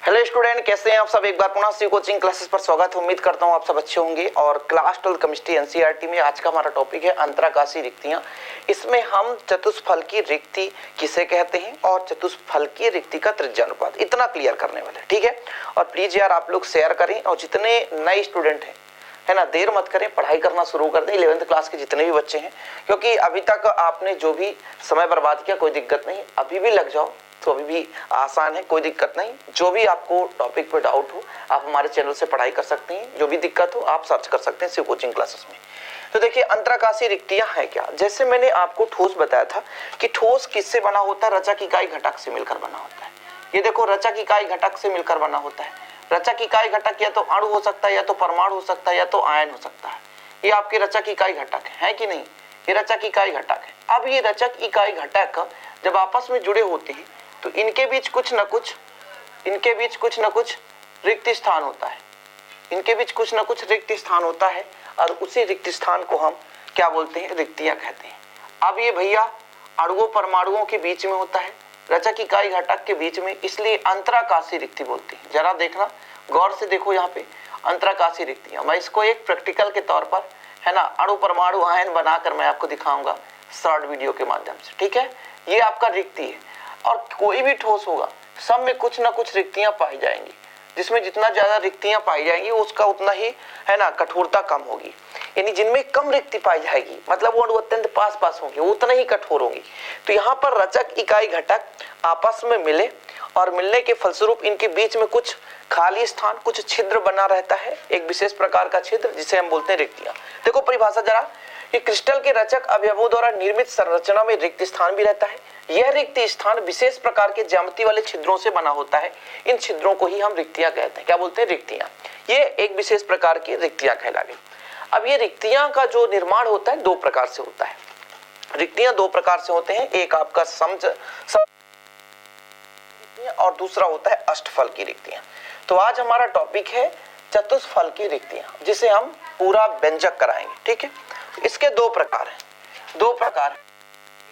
Hello student, कैसे हैं आप सब। एक बार पुनः सी कोचिंग क्लासेस पर स्वागत है। उम्मीद करता हूं आप सब अच्छे होंगे। और क्लास 12 केमिस्ट्री एनसीईआरटी में आज का हमारा टॉपिक है अंतराकाशीय रिक्तियां। इसमें हम चतुष्फल की रिक्ति किसे कहते हैं और चतुष्फल की रिक्ति का त्रिज्यानुपात इतना क्लियर करने वाले हैं, ठीक है। और प्लीज यार आप लोग शेयर करें और जितने नए स्टूडेंट हैं है ना, देर मत करें, पढ़ाई करना शुरू कर दें। 11th क्लास के जितने भी बच्चे हैं, क्योंकि अभी तक आपने जो भी समय बर्बाद किया कोई दिक्कत नहीं, अभी भी लग जाओ तो अभी भी आसान है, कोई दिक्कत नहीं। जो भी आपको टॉपिक पे डाउट हो आप हमारे चैनल से पढ़ाई कर सकते हैं, जो भी दिक्कत हो आप सर्च कर सकते हैं शिव कोचिंग क्लासेस में। तो देखिए अंतराकाशीय रिक्तियां हैं क्या। जैसे मैंने आपको ठोस बताया था कि ठोस किससे बना होता है, रचक इकाई घटक से मिलकर बना होता है। ये देखो रचक इकाई घटक से मिलकर बना होता है। रचक इकाई घटक या तो अणु हो सकता है, या तो परमाणु हो सकता है, या तो आयन हो सकता है। ये आपके रचक इकाई घटक है कि नहीं, ये रचक इकाई घटक है। अब ये रचक इकाई घटक जब आपस में जुड़े होते हैं तो इनके बीच कुछ न कुछ रिक्त स्थान होता है। इनके बीच कुछ न कुछ रिक्त स्थान होता है और उसी रिक्त स्थान को हम क्या बोलते हैं, रिक्तियां कहते हैं। अब ये भैया अणुओं परमाणुओं के बीच में होता है, रचक इकाई घटक के बीच में, इसलिए अंतराकाशीय रिक्ति बोलते हैं। जरा देखना, गौर से देखो यहाँ पे अंतराकाशीय रिक्तियां। मैं इसको एक प्रैक्टिकल के तौर पर है ना, अणु परमाणु आयन बनाकर मैं आपको दिखाऊंगा शॉर्ट वीडियो के माध्यम से, ठीक है। ये आपका रिक्ति है और कोई भी ठोस होगा सब में कुछ ना कुछ रिक्तियां पाई जाएंगी। जिसमें जितना ज्यादा रिक्तियां पाई जाएंगी उसका उतना ही है ना कठोरता कम होगी। यानी जिनमें कम रिक्ति पाई जाएगी मतलब वो अत्यंत पास होंगे, वो उतना ही कठोर होंगी। तो यहाँ पर रचक इकाई घटक आपस में मिले और मिलने के फलस्वरूप इनके बीच में कुछ खाली स्थान, कुछ छिद्र बना रहता है, एक विशेष प्रकार का छिद्र जिसे हम बोलते हैं रिक्तियां। देखो परिभाषा जरा, कि क्रिस्टल के रचक अवयवों द्वारा निर्मित संरचना में रिक्त स्थान भी रहता है। यह रिक्त स्थान विशेष प्रकार के ज्यामिति वाले छिद्रों से बना होता है। इन छिद्रों को ही हम रिक्तियां कहते हैं। क्या बोलते हैं, रिक्तियां। ये एक विशेष प्रकार की रिक्तियां कहला गई। अब ये रिक्तियां का जो निर्माण होता है दो प्रकार से होता है। रिक्तियां दो प्रकार से होते हैं, एक आपका और दूसरा होता है अष्टफल की रिक्तियां। तो आज हमारा टॉपिक है चतुष्फल की रिक्तियां, जिसे हम पूरा व्यंजक कराएंगे, ठीक है। इसके दो प्रकार हैं,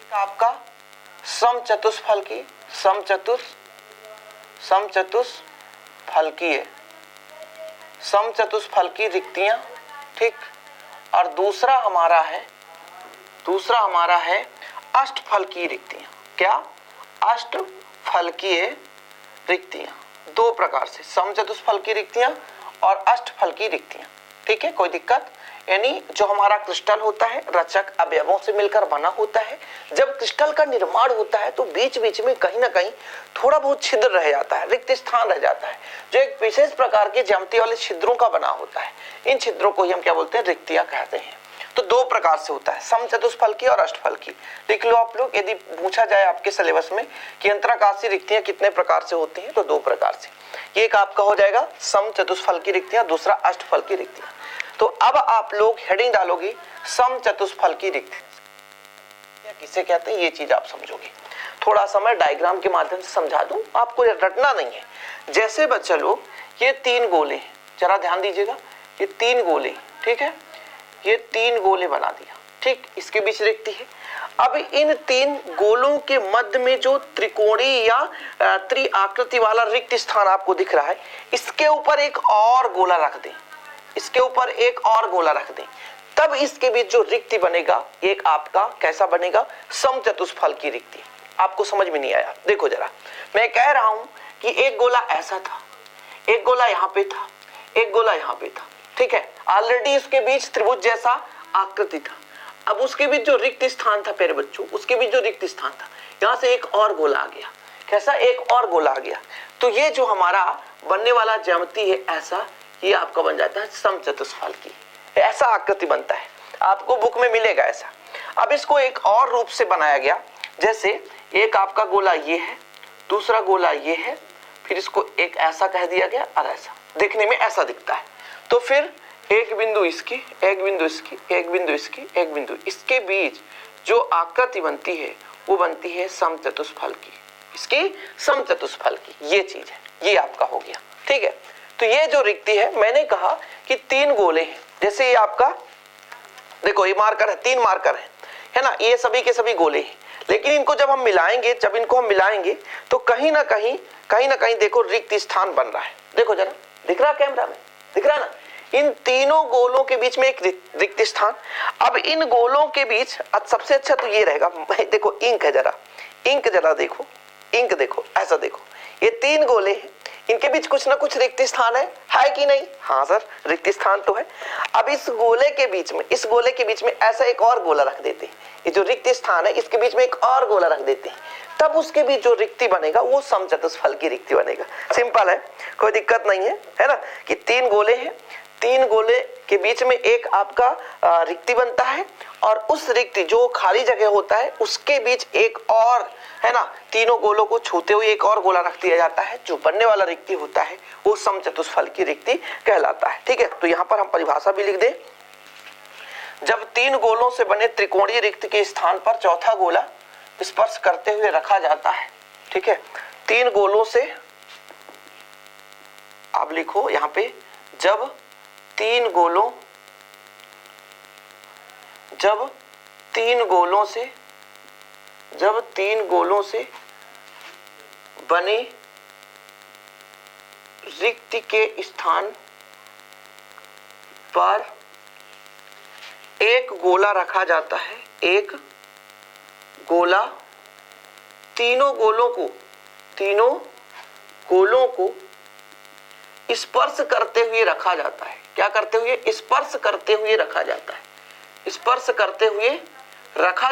एक आपका समचतुष्फल की, समचतुष्फल की रिक्तियां, ठीक। और दूसरा हमारा है अष्टफल की रिक्तियां। क्या, अष्टफल की रिक्तियां। दो प्रकार से, समचतुष्फल की रिक्तियां और अष्टफल की रिक्तियां, ठीक है, कोई दिक्कत। यानी जो हमारा क्रिस्टल होता है रचक अवयवों से मिलकर बना होता है। जब क्रिस्टल का निर्माण होता है तो बीच बीच में कहीं ना कहीं थोड़ा बहुत छिद्र रह जाता है, रिक्त स्थान रह जाता है, जो एक विशेष प्रकार के ज्यामिति वाले छिद्रों का बना होता है। इन छिद्रों को ही हम क्या बोलते हैं, रिक्तियां कहते हैं। तो दो प्रकार से होता है, समचतुष्फल की और अष्टफल की। लिख लो आप लोग, यदि पूछा जाए आपके सिलेबस में कि अंतराकाशीय रिक्तियां कितने प्रकार से होती हैं, तो दो प्रकार से। एक आपका हो जाएगा समचतुष्फल की रिक्तियां, दूसरा अष्टफल की रिक्तियां। तो अब आप लोग हेडिंग डालोगे समचतुष्फल की रिक्ति किसे कहते हैं, ये चीज आप समझोगे। थोड़ा सा मैं डायग्राम के माध्यम से समझा दूं, आपको रटना नहीं है। जैसे बच्चे लोग, ये तीन गोले हैं, जरा ध्यान दीजिएगा, ये तीन गोले, ठीक है, ये तीन गोले बना दिया, ठीक। इसके बीच रिक्ति है। अब इन तीन गोलों के मध्य में जो त्रिकोणीय या त्रिआकृति वाला रिक्त स्थान आपको दिख रहा है, इसके ऊपर एक और गोला रख दें, तब इसके बीच जो रिक्ति बनेगा एक आपका कैसा बनेगा, समचतुष्फल की रिक्ति। आपको समझ में नहीं आया, देखो जरा, मैं कह रहा हूं कि एक गोला ऐसा था, एक गोला यहां पे था, एक गोला यहां पे था, ठीक है। ऑलरेडी इसके बीच त्रिभुज जैसा आकृति था। अब उसके बीच जो रिक्त स्थान था प्यारे बच्चों, उसके बीच जो रिक्त स्थान था, यहां से एक और गोला आ गया। कैसा, एक और गोला आ गया। तो ये जो हमारा बनने वाला ज्यामिति है ऐसा, ये आपका बन जाता है समचतुष्फल की। ऐसा आकृति बनता है, आपको बुक में मिलेगा ऐसा। अब इसको एक और रूप से बनाया गया, जैसे एक आपका गोला ये है, दूसरा गोला ये है, फिर इसको एक ऐसा कह दिया गया और ऐसा देखने में ऐसा दिखता है। तो फिर एक बिंदु इसकी, एक बिंदु इसकी, एक बिंदु इसकी, एक बिंदु इसके बीच जो आकृति बनती है वो बनती है समचतुष्फल की, इसकी समचतुष्फल की। ये चीज है, ये आपका हो गया, ठीक है। तो ये जो रिक्ति है, मैंने कहा कि तीन गोले हैं, जैसे ये आपका देखो ये मार्कर है, तीन मार्कर है ना, ये सभी के सभी गोले हैं। लेकिन इनको जब हम मिलाएंगे तो कहीं ना कहीं कहीं ना कहीं देखो रिक्त स्थान बन रहा है। देखो जरा, दिख रहा कैमरा में, दिख रहा ना, इन तीनों गोलों के बीच में एक रिक्त स्थान। अब इन गोलों के बीच सबसे अच्छा तो ये रहेगा, देखो इंक है, जरा इंक जरा देखो, इंक देखो, ऐसा देखो, ये तीन गोले हैं, इनके बीच कुछ ना कुछ रिक्त स्थान है कि नहीं? हाँ सर, रिक्त स्थान तो है। अब इस गोले के बीच में, इस गोले के बीच में ऐसा एक और गोला रख देते हैं, ये जो रिक्त स्थान है इसके बीच में एक और गोला रख देते हैं, तब उसके बीच जो रिक्ति बनेगा वो समचतुष्फल की रिक्ति बनेगा। सिंपल है, कोई दिक्कत नहीं है ना, कि तीन गोले हैं, तीन गोले के बीच में एक आपका रिक्ति बनता है, और उस रिक्ति जो खाली जगह होता है उसके बीच एक और, है ना, तीनों गोलों को छूते हुए एक और गोला रख दिया जाता है, जो बनने वाला रिक्ति होता है वो समचतुष्फल की रिक्ति कहलाता है। ठीक है, तो यहाँ पर हम परिभाषा भी लिख दें, जब तीन गोलों से बने त्रिकोणीय रिक्ति के स्थान पर चौथा गोला स्पर्श करते हुए रखा जाता है। ठीक है, तीन गोलों से, आप लिखो यहां पे, जब तीन गोलों से बने रिक्ति के स्थान पर एक गोला रखा जाता है, एक गोला तीनों गोलों को स्पर्श करते हुए रखा जाता है। क्या करते हुए? स्पर्श करते हुए रखा जाता है, स्पर्श करते हुए रखा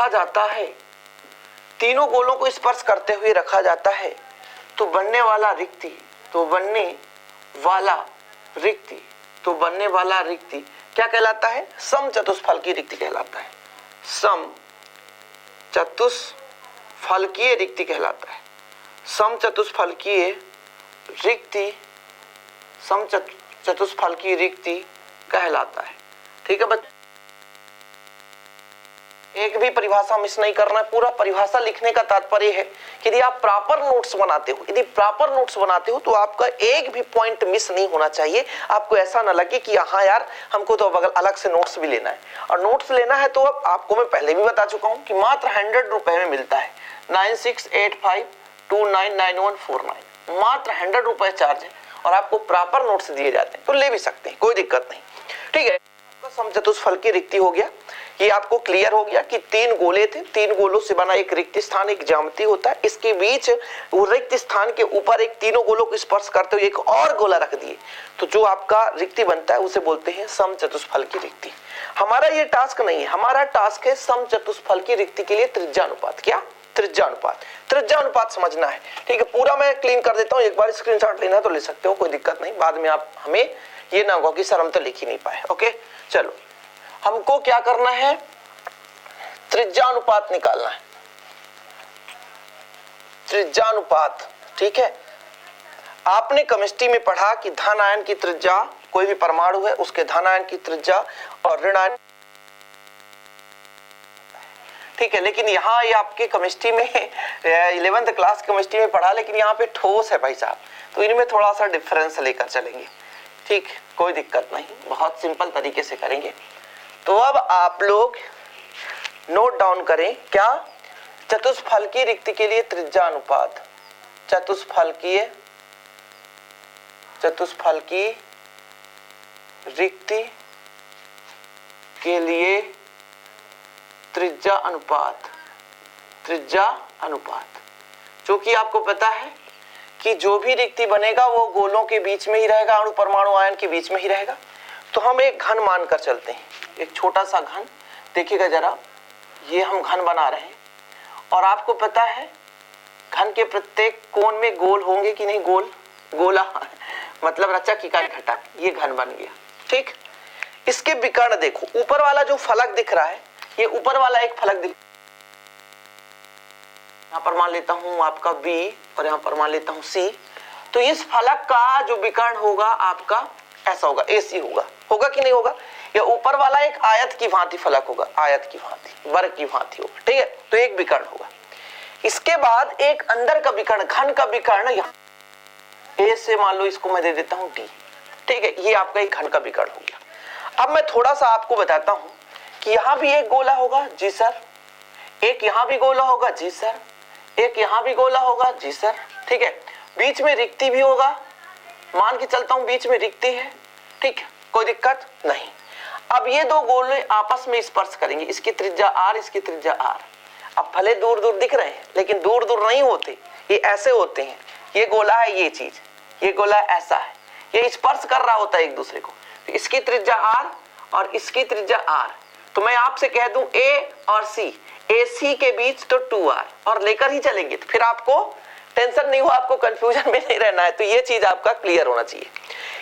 जाता है, तीनों गोलों को स्पर्श करते हुए रखा जाता है, तो बनने वाला रिक्ति क्या कहलाता है? समचतुष्फल की रिक्ति कहलाता है, समचतुष्फलकीय रिक्ति कहलाता है, समचतुष्फलकीय रिक्ति कहलाता है। ठीक है बच्चों, एक भी परिभाषा मिस नहीं करना है। पूरा परिभाषा लिखने का तात्पर्य है कि यदि आप प्रॉपर नोट्स बनाते हो, तो आपका एक भी पॉइंट मिस नहीं होना चाहिए। आपको ऐसा ना लगे कि हाँ यार हमको तो अब अलग से नोट्स भी लेना है, और नोट्स लेना है तो अब आपको मैं पहले भी बता चुका हूं कि मात्र 100 रुपए में मिलता है। 9685299149, मात्र 100 रुपए चार्ज है, और आपको प्रॉपर नोट्स दिए जाते हैं, तो ले भी सकते हैं, कोई दिक्कत नहीं। ठीक है, समचतुष्फल की रिक्ति हो गया, ये आपको क्लियर हो गया कि तीन गोले थे, तीन गोलों से बना एक रिक्त स्थान, एक ज्यामिति होता है, इसके बीच वो रिक्त स्थान के ऊपर एक तीनों गोलों को स्पर्श करते हुए एक और गोला रख दिए, तो जो आपका रिक्ति बनता है उसे बोलते हैं समचतुष्फल की रिक्ति। हमारा ये टास्क नहीं है, हमारा टास्क है समचतुष्फल की रिक्ति के लिए त्रिज्यानुपात। क्या? त्रिज्यानुपात समझना है। ठीक है, पूरा मैं क्लीन कर देता हूँ, एक बार स्क्रीनशॉट लेना तो ले सकते हो, कोई दिक्कत नहीं, बाद में आप हमें ये ना होगा कि सर हम तो लिख ही नहीं पाए। ओके, चलो हमको क्या करना है? त्रिज्यानुपात निकालना है, त्रिज्यानुपात। ठीक है, आपने केमिस्ट्री में पढ़ा कि धन आयन की त्रिज्या, कोई भी परमाणु है उसके धन आयन की त्रिज्या और ऋण आयन। ठीक है, लेकिन यहाँ ये आपके केमिस्ट्री में 11th क्लास केमिस्ट्री में पढ़ा, लेकिन यहाँ पे ठोस है भाई साहब, तो इनमें थोड़ा सा डिफरेंस लेकर चलेंगे। ठीक, कोई दिक्कत नहीं, बहुत सिंपल तरीके से करेंगे। तो अब आप लोग नोट डाउन करें, क्या? चतुष्फलकीय रिक्ति के लिए त्रिज्यानुपात, चतुष्फलकीय रिक्ति के लिए त्रिज्या अनुपात, जो कि आपको पता है कि जो भी रिक्ति बनेगा वो गोलों के बीच में ही रहेगा, अणु परमाणु आयन के बीच में ही रहेगा। तो हम एक घन मानकर चलते हैं, एक छोटा सा घन, देखिएगा जरा, ये हम घन बना रहे हैं, और आपको पता है घन के प्रत्येक कोण में गोल होंगे कि नहीं? गोला मतलब रचक इकाई घटक, ये घन बन गया। ठीक, इसके विकर्ण देखो, ऊपर वाला जो फलक दिख रहा है, ये ऊपर वाला एक फलक दिख, यहाँ पर मान लेता हूं आपका B और यहाँ पर मान लेता हूं C, तो इस फलक का जो विकर्ण होगा आपका ऐसा होगा, AC होगा कि नहीं होगा? या ऊपर वाला एक आयत की भांति फलक होगा, आयत की भांति, वर्ग की भांति होगा। ठीक है, तो एक विकर्ण होगा। इसके बाद एक अंदर का विकर्ण, घन का विकर्ण, यहाँ A से मान लो इसको मैं दे देता हूं D। ठीक है, ये आपका एक घन का विकर्ण हो गया। अब मैं थोड़ा सा आपको बताता हूं कि यहाँ भी एक गोला होगा, जी सर, एक यहाँ भी गोला होगा, जी सर, एक यहाँ भी गोला होगा जी सर, ठीक है, बीच में रिक्ति भी होगा, मान के चलता हूं बीच में रिक्ति है, ठीक है, कोई दिक्कत नहीं। अब ये दो गोले आपस में स्पर्श करेंगे, इसकी त्रिज्या r, इसकी त्रिज्या r। अब भले दूर दूर दिख रहे हैं लेकिन दूर दूर नहीं होते, ये ऐसे होते हैं। ये गोला है, ये चीज, ये गोला ऐसा है, ये स्पर्श कर रहा होता है एक दूसरे को। तो इसकी त्रिज्या r और इसकी त्रिज्या r, तो मैं आपसे कह दूं a और c, AC के बीच तो 2r और लेकर ही चलेंगे, तो फिर आपको टेंशन नहीं हो, आपको कंफ्यूजन में नहीं रहना है। तो ये चीज आपका क्लियर होना चाहिए।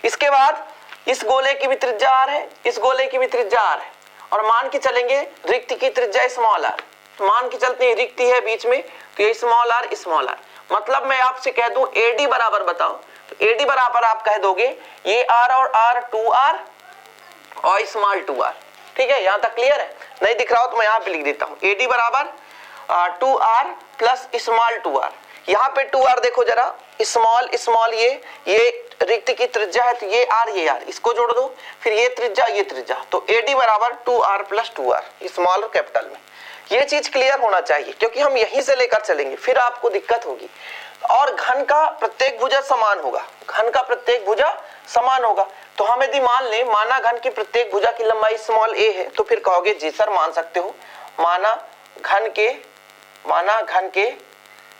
इसके बाद इस गोले की भी त्रिज्या r है, इस गोले की भी त्रिज्या r है, और मान के चलेंगे रिक्ति की त्रिज्या स्मॉल r, मान के चलते हैं रिक्ति है बीच में, तो ये स्मॉल r, मतलब मैं आपसे कह दूं AD बराबर बताओ, तो AD बराबर आप कह दोगे ये r और r 2r और स्मॉल 2r, ठीक है, यहां तक क्लियर है? नहीं दिख रहा हो तो मैं यहां पे लिख देता हूं, AD बराबर 2r प्लस स्मॉल 2r। यहाँ पे 2r देखो जरा, स्मॉल स्मॉल, ये रिक्ति की त्रिज्या है, तो ये r इसको जोड़ दो, फिर ये त्रिज्या, तो AD बराबर 2r प्लस 2r, स्मॉल और कैपिटल में। ये चीज क्लियर होना चाहिए क्योंकि हम यहीं से लेकर चलेंगे, फिर आपको दिक्कत होगी। और घन का प्रत्येक भुजा समान होगा, घन का प्रत्येक भुजा समान होगा। तो हम यदि मान लें, माना घन की प्रत्येक भुजा की लंबाई स्मॉल a है, तो फिर कहोगे जी सर मान सकते हो, माना घन के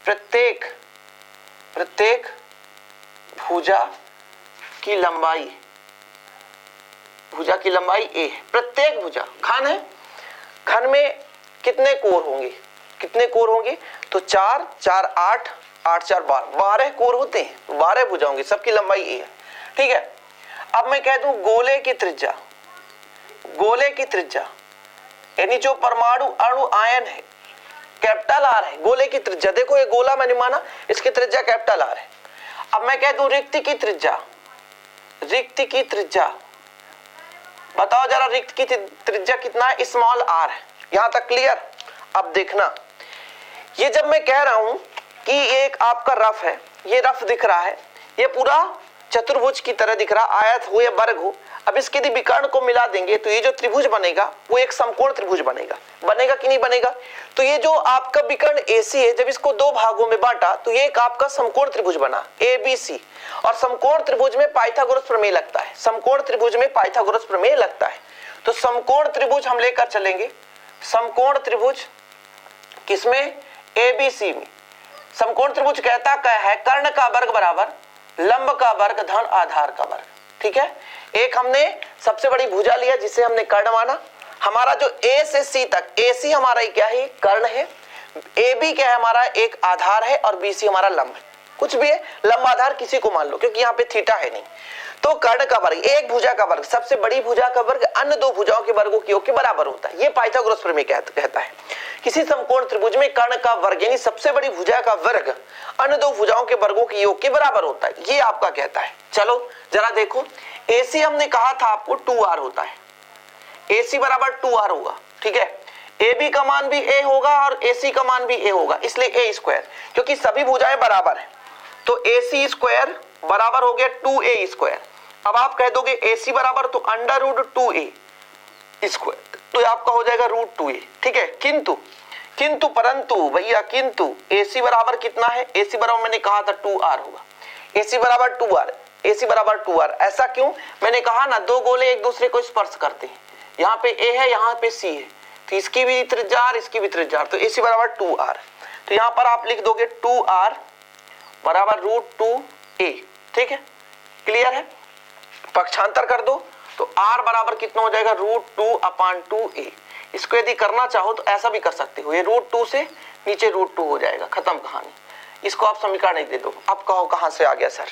प्रत्येक भुजा की लंबाई a है। प्रत्येक भुजा घन है, घन में कितने कोर होंगे, तो 4 4 8 8 4 12 कोर होते हैं, 12 भुजा होंगे, सबकी लंबाई a है, ठीक है। अब मैं कह दूं गोले की त्रिज्या यानी जो परमाणु अणु आयन है कैपिटल R है, गोले की त्रिज्या, देखो ये गोला मैंने माना, इसकी त्रिज्या कैपिटल R है। अब मैं कह दूं रिक्ति की त्रिज्या, बताओ जरा रिक्ति की त्रिज्या कितना है, स्मॉल r है। यहां तक क्लियर? अब देखना, ये जब मैं कह रहा हूं कि एक आपका रफ है, ये रफ दिख रहा है, ये पूरा चतुर्भुज की तरह दिख रहा, आयत हो या वर्ग हो। अब इसके यदि विकर्ण को मिला देंगे तो ये जो त्रिभुज बनेगा वो एक समकोण त्रिभुज बनेगा कि नहीं बनेगा? तो ये जो आपका विकर्ण AC है, जब इसको दो भागों में बांटा तो ये एक आपका समकोण त्रिभुज बना ABC, और समकोण त्रिभुज में पाइथागोरस प्रमेय लगता है, तो समकोण त्रिभुज हम लेकर चलेंगे, समकोण त्रिभुज किसमें? ABC में। समकोण त्रिभुज कहता क्या है? कर्ण का वर्ग बराबर लंब का वर्ग धन आधार का वर्ग, ठीक है। एक हमने सबसे बड़ी भुजा लिया जिसे हमने कर्ण माना, हमारा जो A से C तक, AC हमारा क्या है? कर्ण है, AB क्या है? हमारा एक आधार है, और BC हमारा लंब है, कुछ भी है, लंब आधार किसी को मान लो क्योंकि यहाँ पे थीटा है नहीं। तो कर्ण का वर्ग, एक भुजा का वर्ग, सबसे बड़ी भुजा का वर्ग अन्य दो भुजाओं के वर्गों के योग के बराबर होता है, ये पाइथागोरस प्रमेय कहता है। किसी समकोण त्रिभुज में कर्ण का वर्ग यानी सबसे बड़ी भुजा का वर्ग अन्य दो भुजाओं के वर्गों के योग के बराबर होता है, ये आपका कहता है। चलो जरा देखो, AC हमने कहा था आपको 2r होता है, AC बराबर 2r होगा, ठीक है। AB का मान भी a होगा और AC का मान भी a होगा, इसलिए a स्क्वायर, क्योंकि सभी भुजाएं बराबर है, तो AC स्क्वायर बराबर हो गया 2a स्क्वायर। अब आप कह दोगे AC बराबर तो अंडर रूट 2a स्क्वायर, तो आपका हो जाएगा रूट 2a, ठीक है। किंतु परंतु भैया, किंतु AC बराबर कितना है? AC बराबर मैंने कहा था 2r होगा, AC बराबर 2r। ऐसा क्यों? मैंने कहा ना, दो गोले एक दूसरे को स्पर्श करते हैं, यहाँ पे a है, यहाँ पे C है, तो इसकी भी त्रिज्या r, इसकी भी त्रिज्या r, तो AC बराबर 2r। तो यहाँ पर आप लिख दोगे 2r बराबर रूट 2a, ठीक है, क्लियर है। पक्षांतर कर दो तो r बराबर कितना हो जाएगा? Root 2/2a। इसको यदि करना चाहो तो ऐसा भी कर सकते हो, ये रूट 2 से नीचे रूट 2 हो जाएगा, खत्म कहानी। इसको आप समीकरण नहीं दे दो। अब कहो कहां से आ गया सर,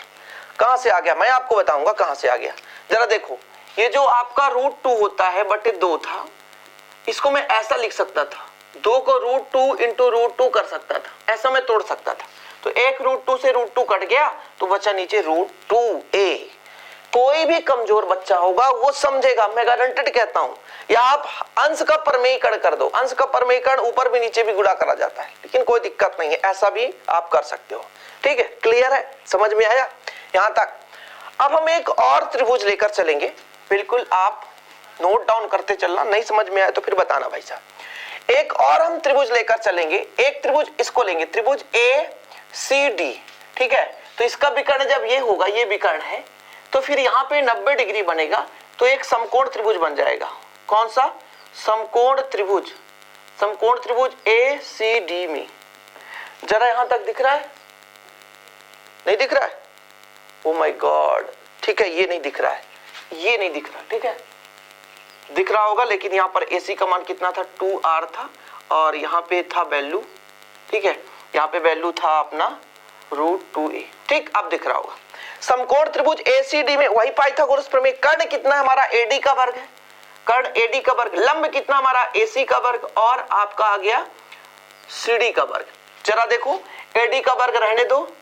कहां से आ गया? मैं आपको बताऊंगा कहां से आ गया। जरा देखो, ये जो आपका रूट 2 होता है बटे 2 था, इसको मैं ऐसा लिख सकता था, 2 को रूट 2 इंटू रूट 2 कर सकता था, ऐसा मैं तोड़ सकता था। तो एक रूट 2 से रूट 2 कट गया तो बचा नीचे रूट 2a। कोई भी कमजोर बच्चा होगा वो समझेगा, मैं गारंटेड कहता हूं। या आप अंश का परमेयकरण कर दो, अंश का परमेयकरण ऊपर भी नीचे भी गुणा करा जाता है, लेकिन कोई दिक्कत नहीं है, ऐसा भी आप कर सकते हो, ठीक है। क्लियर है, समझ में आया यहां तक? अब हम एक और त्रिभुज लेकर चलेंगे, बिल्कुल आप नोट डाउन करते चलना, नहीं समझ में आया तो फिर बताना भाई साहब। एक और हम त्रिभुज लेकर चलेंगे, एक त्रिभुज इसको लेंगे, त्रिभुज ए सी डी, ठीक है। तो इसका विकर्ण जब ये होगा, ये विकर्ण है, तो फिर यहाँ पे 90 डिग्री बनेगा, तो एक समकोण त्रिभुज बन जाएगा। कौन सा? समकोण त्रिभुज, समकोण त्रिभुज ए सी डी में। जरा यहां तक दिख रहा है? नहीं दिख रहा है? ओ माय गॉड, ठीक है, ये नहीं दिख रहा है, ये नहीं दिख रहा, ठीक है, दिख रहा होगा, लेकिन यहाँ पर AC का मान कितना था? 2R था, और यहाँ पे था वैल्यू, ठीक है, यहाँ पे वैल्यू था अपना √2a, ठीक, अब दिख रहा होगा। समकोण त्रिभुज ACD में वही पाइथागोरस प्रमेय, कर्ण कितना हमारा? AD का वर्ग है, कर्ण AD का वर्ग, लंब कितना हमारा? AC का वर्ग, और आपका आ गया CD का वर्ग। जरा देखो, AD का वर्ग रहने दो,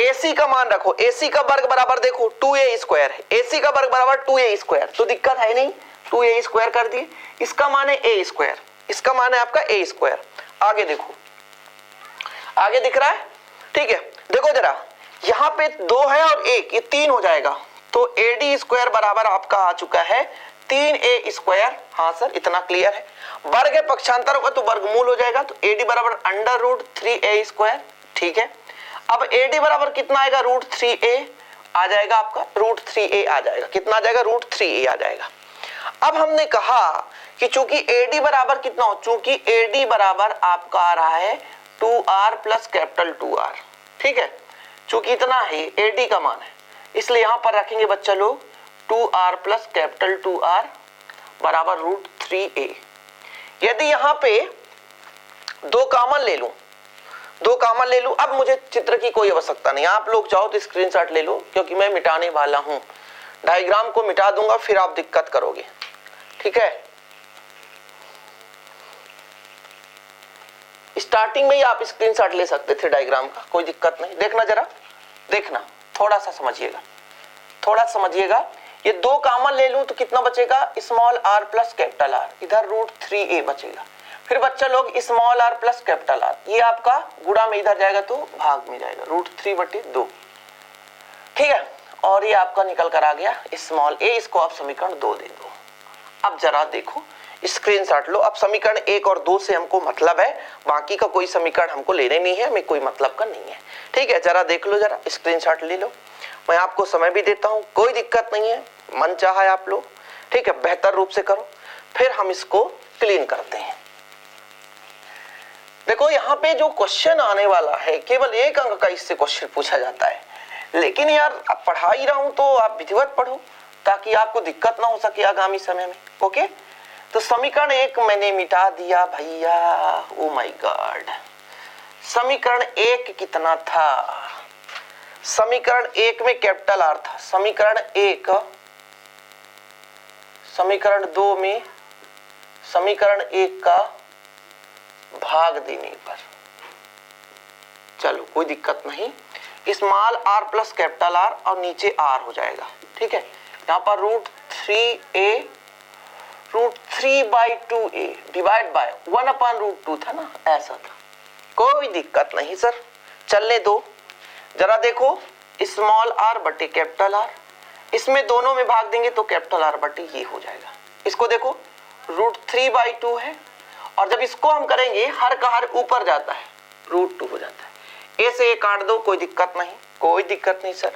AC का मान रखो, AC का वर्ग बराबर देखो 2a स्क्वायर है, AC का वर्ग बराबर 2a स्क्वायर, तो दिक्कत है नहीं, 2a स्क्वायर कर दिए, इसका मान है a स्क्वायर, इसका मान है आपका a स्क्वायर। आगे देखो, आगे दिख रहा है, ठीक है, देखो जरा, यहाँ पे 2 है और 1, ये 3 हो जाएगा, तो AD स्क्वायर बराबर आपका आ चुका है 3a स्क्वायर। हाँ सर, इतना क्लियर है। वर्ग है, पक्षांतर होगा तो वर्गमूल हो जाएगा, तो AD बराबर √3a स्क्वायर, ठीक है। अब AD बराबर कितना आएगा? √3a आ जाएगा, आपका √3a आ जाएगा, कितना आ जाएगा? √3a आ जाएगा। अब हमने कहा कि चूंकि AD बराबर कितना हो, चूंकि AD बराबर आपका आ रहा है 2R प्लस कैपिटल 2R, ठीक है, चूंकि इतना है AD का मान है, इसलिए यहां पर रखेंगे बच्चा लोग 2R प्लस कैपिटल 2R बराबर √3a। यदि यहां पे दो कॉमन ले लूं, दो कॉमन ले लूं, अब मुझे चित्र की कोई आवश्यकता नहीं, आप लोग चाहो तो स्क्रीनशॉट ले लो, क्योंकि मैं मिटाने वाला हूं, डायग्राम को मिटा दूंगा, फिर आप दिक्कत करोगे, ठीक है। स्टार्टिंग में ही आप स्क्रीनशॉट ले सकते थे डायग्राम का, कोई दिक्कत नहीं। देखना जरा, देखना, थोड़ा सा समझिएगा, थोड़ा समझिएगा। ये दो कॉमन ले लूं तो कितना बचेगा? Small r plus capital R, इधर √3a बचेगा। फिर बच्चा लोग small r plus capital R, ये आपका गुणा में इधर जाएगा तो भाग में जाएगा, √3/2, ठीक है। और ये आपका निकल कर आ गया स्मॉल a, इसको आप समीकरण 2 दे दो। अब जरा देखो, स्क्रीनशॉट लो। अब समीकरण 1 और 2 से हमको मतलब है, बाकी का कोई समीकरण हमको लेने नहीं है, हमें कोई मतलब का नहीं है, ठीक है। जरा देख लो, जरा स्क्रीनशॉट ले लो, मैं आपको समय भी देता हूं, कोई दिक्कत नहीं है, मन चाहा है आप लोग, ठीक है, बेहतर रूप से करो, फिर हम इसको क्लीन करते हैं। देखो, यहाँ पे जो क्वेश्चन आने वाला है, केवल 1 अंक का इससे क्वेश्चन पूछा जाता है, लेकिन यार अब पढ़ा ही रहा हूं तो आप विधिवत पढ़ो, ताकि आपको दिक्कत ना हो सके आगामी समय में, ओके। तो समीकरण 1 मैंने मिटा दिया भैया, ओ माय गॉड। समीकरण 1 कितना था? समीकरण 1 में कैपिटल R था, समीकरण 1, समीकरण 2 में समीकरण 1 का भाग देने पर, चलो कोई दिक्कत नहीं, small r plus capital R और नीचे R हो जाएगा, ठीक है। यहाँ पर √3a, √3/2a डिवाइड बाय 1/√2 था ना, ऐसा था, कोई दिक्कत नहीं सर, चलने दो। जरा देखो, स्मॉल r बटे कैपिटल R, इसमें दोनों में भाग देंगे तो कैपिटल R बटे ये हो जाएगा। इसको देखो, √3/2 है, और जब इसको हम करेंगे हर का हर ऊपर जाता है, √2 हो जाता है। ए से ए काट दो, कोई दिक्कत नहीं, कोई दिक्कत नहीं सर।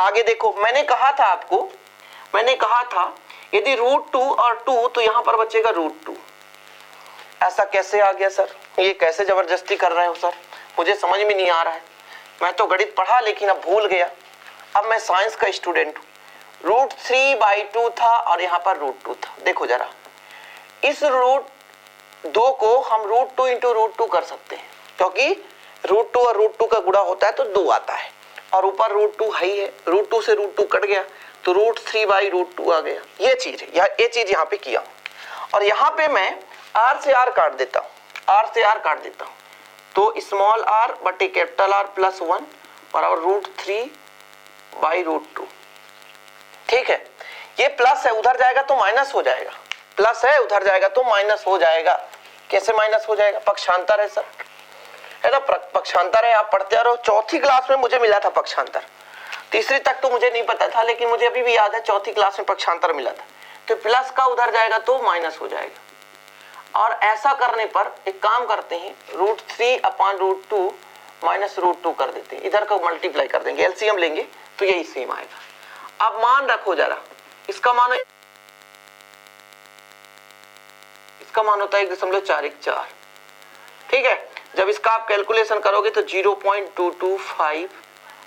आगे देखो, मैंने कहा था आपको, मैंने कहा था यदि √2 और 2 तो यहां पर बचेगा √2। ऐसा कैसे आ गया सर? ये कैसे जबरदस्ती कर रहे हो सर? मुझे समझ में नहीं आ रहा है, मैं तो गणित पढ़ा लेकिन अब भूल गया, अब मैं साइंस का स्टूडेंट हूं। √3/2 था और यहाँ पर √2 था। देखो जरा, इस √2 को हम √2 × √2 कर सकते हैं, क्योंकि √2 और √2 का गुणा होता है तो 2 आता है, और ऊपर √2 है ही है, √2 से √2 कट गया तो √3/2 आ गया। ये चीज है, ये चीज यहाँ पे किया, और यहाँ पे मैं r से r काट देता हूँ, r से r काट देता हूँ, तो स्मॉल r बटे कैपिटल R प्लस 1 बराबर √3/2, ठीक है। ये प्लस है, उधर जाएगा तो माइनस हो जाएगा, प्लस है उधर जाएगा तो माइनस हो जाएगा। कैसे माइनस हो जाएगा? पक्षांतर है सर, है ना, पक्षांतर है, आप पढ़ते रहो। चौथी क्लास में मुझे मिला था पक्षांतर, तीसरी तक तो मुझे नहीं पता था, लेकिन मुझे अभी भी याद है चौथी क्लास में पक्षांतर मिला था। तो प्लस का उधर जाएगा तो माइनस हो जाएगा। और ऐसा करने पर एक काम करते हैं, √3/√2 माइनस √2 कर देते हैं, इधर को मल्टीप्लाई कर देंगे, एलसीएम लेंगे तो यही सेम आएगा। अब मान रखो जरा, इसका मान होता है 1.414। ठीक है, जब इसका आप कैलकुलेशन करोगे तो 0.225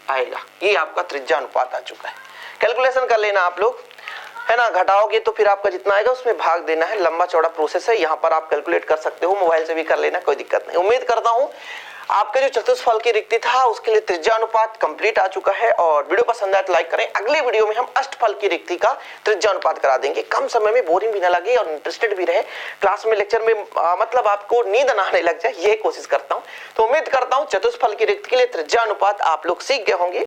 आएगा। ये आपका त्रिज्या अनुपात आ चुका है। कैलकुलेशन कर लेना आप लोग, है ना, घटाओगे तो फिर आपका जितना आएगा उसमें भाग देना है। लंबा चौड़ा प्रोसेस है, यहाँ पर आप कैलकुलेट कर सकते हो, मोबाइल से भी कर लेना, कोई दिक्कत नहीं। उम्मीद करता हूँ आपके जो चतुष्फल की रिक्ति था उसके लिए त्रिज्या अनुपात कंप्लीट आ चुका है। और वीडियो पसंद आए तो लाइक करें। अगले वीडियो में हम अष्टफल की रिक्ति का त्रिज्या अनुपात करा देंगे, कम समय में, बोरिंग भी ना लगे और इंटरेस्टेड भी रहे क्लास में, लेक्चर में, मतलब आपको नींद ना आने लग जाए, ये कोशिश करता हूँ। तो उम्मीद करता हूँ चतुष्फल की रिक्ति के लिए त्रिज्या अनुपात आप लोग सीख गए होंगे।